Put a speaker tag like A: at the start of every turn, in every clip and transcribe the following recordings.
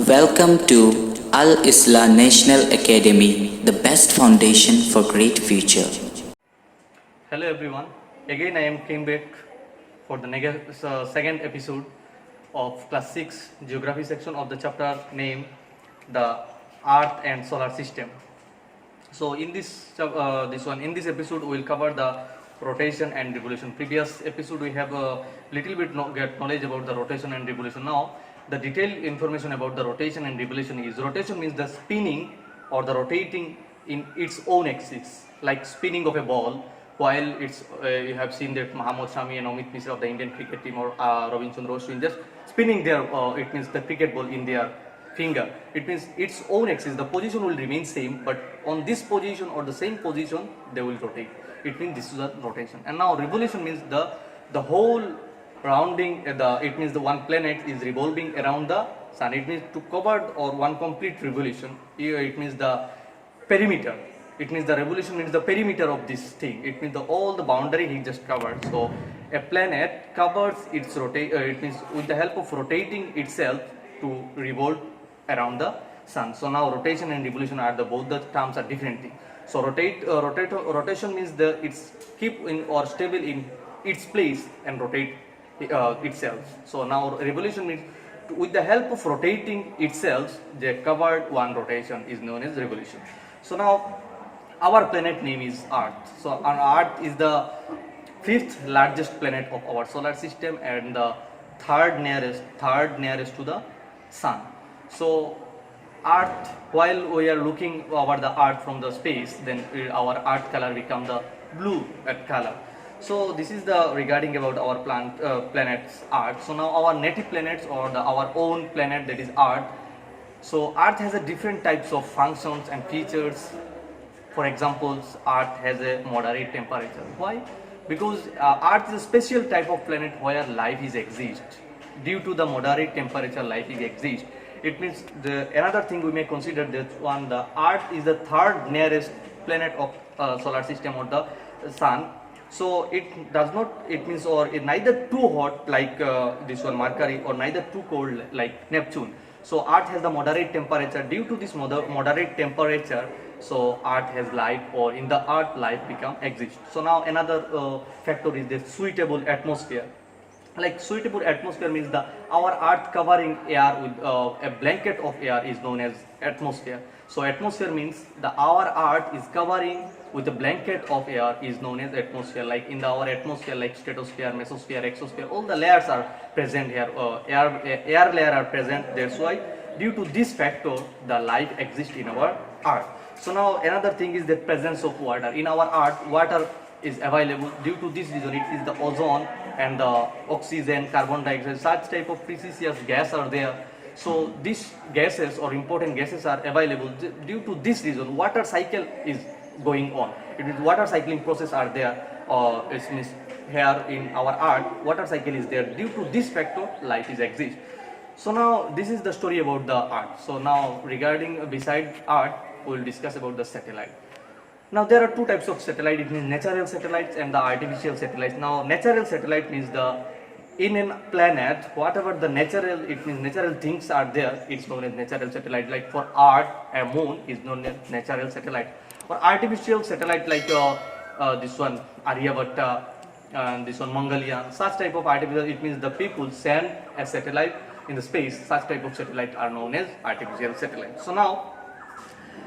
A: Welcome to Al Isla National Academy, the best foundation for great future.
B: Hello everyone, again I came back for the second episode of class 6 geography section of the chapter named the Earth and Solar System. So in this episode we will cover the rotation and revolution. Previous episode we have a little bit get knowledge about the rotation and revolution. Now the detailed information about the rotation and revolution is rotation means the spinning or the rotating in its own axis, like spinning of a ball. While it's you have seen that Mohammad Shami and Amit Mishra of the Indian cricket team or Ravichandran Ashwin just spinning their it means the cricket ball in their finger. It means its own axis, the position will remain same, but on this position or the same position they will rotate. It means this is a rotation. And now revolution means the whole rounding it means the one planet is revolving around the sun. It means to cover or one complete revolution. Here it means the perimeter. It means the revolution means the perimeter of this thing. It means all the boundary he just covered. So a planet covers its it means with the help of rotating itself to revolve around the sun. So now rotation and revolution are both the terms are different things. So rotation means it's keep in or stable in its place and rotate itself. So now revolution means with the help of rotating itself, the covered one rotation is known as revolution. So now our planet name is Earth. So our Earth is the fifth largest planet of our solar system and the third nearest to the sun. So Earth, while we are looking over the Earth from the space, then our Earth color become the blue color. So this is the regarding about our planet's Earth. So now our native planets or our own planet, that is Earth. So Earth has a different types of functions and features. For example, Earth has a moderate temperature. Why? Because Earth is a special type of planet where life is exist. Due to the moderate temperature, life is exist. It means another thing we may consider that one, the Earth is the third nearest planet of solar system or the sun. So it does not, it means or it neither too hot like this one Mercury or neither too cold like Neptune. So Earth has the moderate temperature. Due to this moderate temperature, so Earth has life, or in the Earth life become exist. So now another factor is the suitable atmosphere. Like suitable atmosphere means our Earth covering air with a blanket of air is known as atmosphere. So atmosphere means our Earth is covering with a blanket of air is known as atmosphere. Like in our atmosphere, like stratosphere, mesosphere, exosphere, all the layers are present here. Air layer are present. That's why due to this factor, the life exists in our Earth. So now another thing is the presence of water. In our Earth, water is available. Due to this reason, it is the ozone and the oxygen, carbon dioxide, such type of precious gas are there. So these gases or important gases are available. Due to this reason, water cycle is going on. It is water cycling process are there. It means here in our Earth, water cycle is there. Due to this factor, life is exist. So now this is the story about the Earth. So now regarding beside Earth, we will discuss about the satellite. Now there are two types of satellite. It means natural satellites and the artificial satellites. Now natural satellite means in a planet, whatever the natural, it means natural things are there, it's known as natural satellite. Like for Earth, a moon is known as natural satellite. For artificial satellite like this one Aryabhatta and this one Mangalyaan, such type of artificial, it means the people send a satellite in the space. Such type of satellite are known as artificial satellite. So now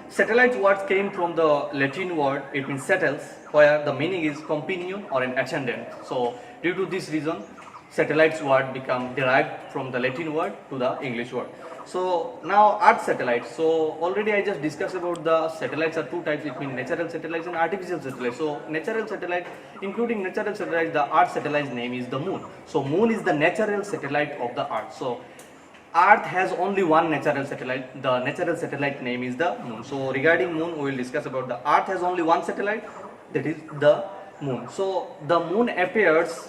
B: satellite word came from the Latin word, it means settles, where the meaning is companion or an attendant. So due to this reason, satellites word become derived from the Latin word to the English word. So now Earth satellites. So already I just discussed about the satellites are two types. It means natural satellites and artificial satellites. So natural satellite, including natural satellites, the Earth satellite's name is the moon. So moon is the natural satellite of the Earth. So Earth has only one natural satellite. The natural satellite name is the moon. So regarding moon, we will discuss about the Earth has only one satellite, that is the moon. So the moon appears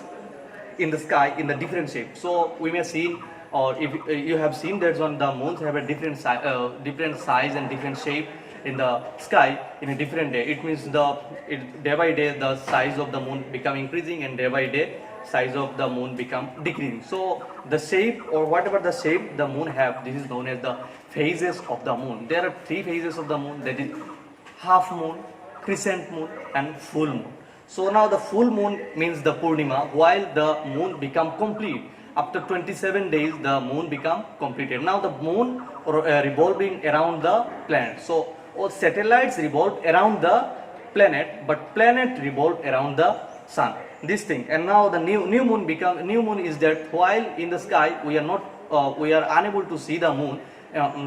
B: in the sky in the different shape. So we may see, or if you have seen that one, the moons have a different size and different shape in the sky in a different day. It means day by day the size of the moon become increasing, and day by day size of the moon become decreasing. So the shape or whatever the shape the moon have, this is known as the phases of the moon. There are three phases of the moon, that is half moon, crescent moon and full moon. So now the full moon means the Purnima, while the moon become complete. After 27 days the moon become completed. Now the moon revolving around the planet. So all satellites revolve around the planet, but planet revolve around the sun. This thing. And now the new moon is that while in the sky we are unable to see the moon,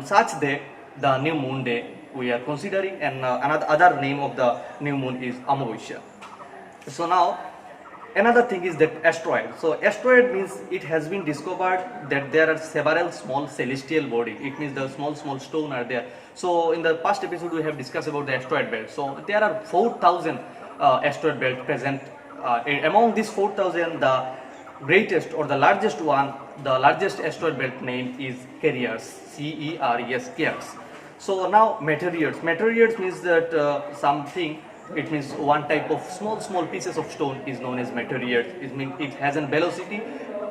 B: such that the new moon day we are considering, and another name of the new moon is Amavasya. So now another thing is that asteroid. So asteroid means it has been discovered that there are several small celestial bodies. It means the small stone are there. So in the past episode we have discussed about the asteroid belt. So there are 4,000 asteroid belt present. Among these 4,000, the greatest or the largest one, the largest asteroid belt name is Ceres, C-E-R-E-S, Ceres. So now meteoroids. Meteoroids means that something. It means one type of small pieces of stone is known as meteoroid. It means it has a velocity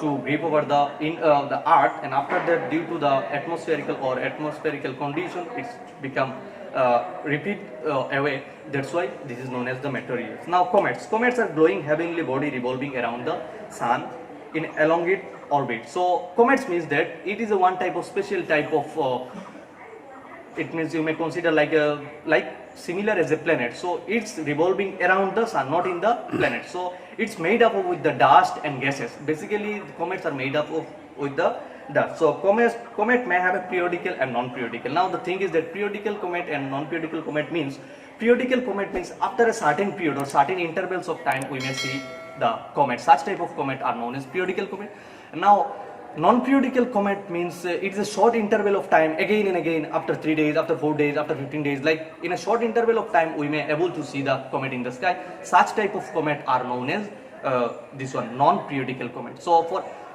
B: to grip over the earth, and after that, due to the atmospherical condition, it's become repeat away. That's why this is known as the meteoroids. Now comets. Comets are glowing heavenly body revolving around the sun in elongate orbit. So comets means that it is a one type of special type of. It means you may consider like similar as a planet. So it's revolving around the sun, not in the planet. So it's made up of with the dust and gases. Basically, the comets are made up of with the dust. So comet may have a periodical and non-periodical. Now the thing is that periodical comet and non-periodical comet means after a certain period or certain intervals of time we may see the comet. Such type of comet are known as periodical comet. Now non-periodical comet means it's a short interval of time, again and again, after 3 days, after 4 days, after 15 days, like in a short interval of time we may able to see the comet in the sky. Such type of comet are known as this one, non-periodical comet. So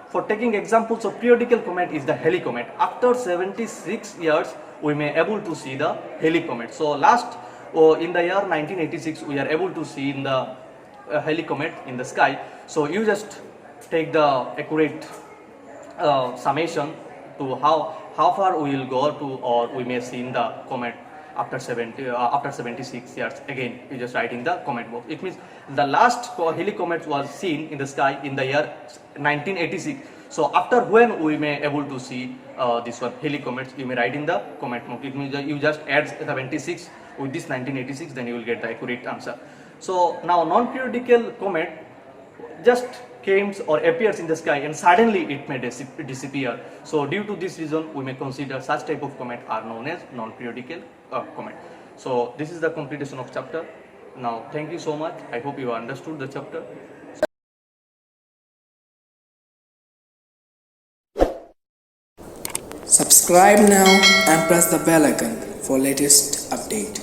B: for taking examples of periodical comet is the Halley comet. After 76 years we may able to see the Halley comet. So in the year 1986 we are able to see in the Halley comet in the sky. So you just take the accurate summation to how far we will go to, or we may see in the comet after 76 years. Again, you just write in the comment box. It means the last Halley comet was seen in the sky in the year 1986. So after when we may able to see this one Halley comets, you may write in the comment box. It means you just add 76 with this 1986, then you will get the accurate answer. So now non-periodical comet just comes or appears in the sky and suddenly it may disappear. So due to this reason we may consider such type of comet are known as non-periodical comet. So this is the completion of chapter. Now thank you so much. I hope you understood the chapter.
C: Subscribe now and press the bell icon for latest update.